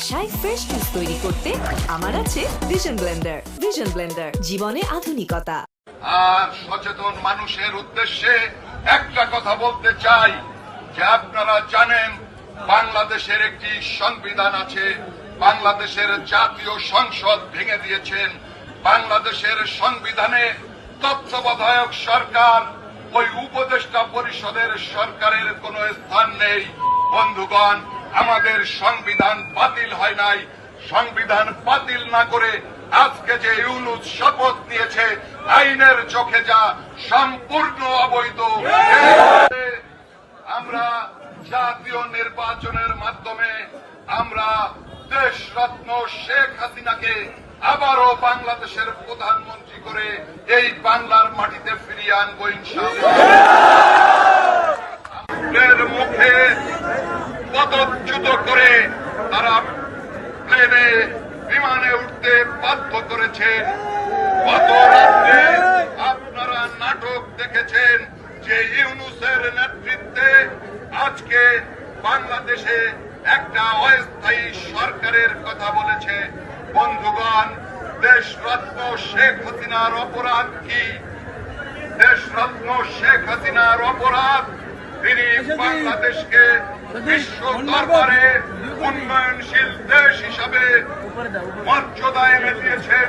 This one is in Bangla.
বাসায় ফ্রেশ জুস তৈরি করতে আমার আছে ভিশন ব্লেন্ডার। ভিশন ব্লেন্ডার, জীবনে আধুনিকতা। আর সচেতন মানুষের উদ্দেশ্যে একটা কথা বলতে চাই যে আপনারা জানেন বাংলাদেশের একটি সংবিধান আছে, বাংলাদেশের জাতীয় সংসদ ভেঙে দিয়েছেন। বাংলাদেশের সংবিধানে তত্ত্বাবধায়ক সরকার, ওই উপদেষ্টা পরিষদের সরকারের কোনো স্থান নেই। বন্ধুগণ, আমাদের সংবিধান বাতিল হয় নাই। সংবিধান বাতিল না করে আজকে যে ইউনূস শপথ নিয়েছে, আইনের চোখে যা সম্পূর্ণ অবৈধ। আমরা জাতীয় নির্বাচনের মাধ্যমে আমরা দেশরত্ন শেখ হাসিনাকে আবারও বাংলাদেশের প্রধানমন্ত্রী করে এই বাংলার মাটিতে ফিরিয়ে আনবো ইনশাআল্লাহ। মুখে পদচ্যুত করে তারা প্লেনে বিমানে উঠতে বাধ্য করেছেন। গত রাত্রে আপনারা নাটক দেখেছেন যে ইউনূসের নেতৃত্বে আজকে বাংলাদেশে একটা অস্থায়ী সরকারের কথা বলেছে। বন্ধুগণ, দেশরত্ন শেখ হাসিনার অপরাধ কি? দেশরত্ন শেখ হাসিনার অপরাধ, তিনি বাংলাদেশকে বিশ্ব দরবারে উন্নয়নশীল দেশ হিসাবে মর্যাদা এনে দিয়েছেন।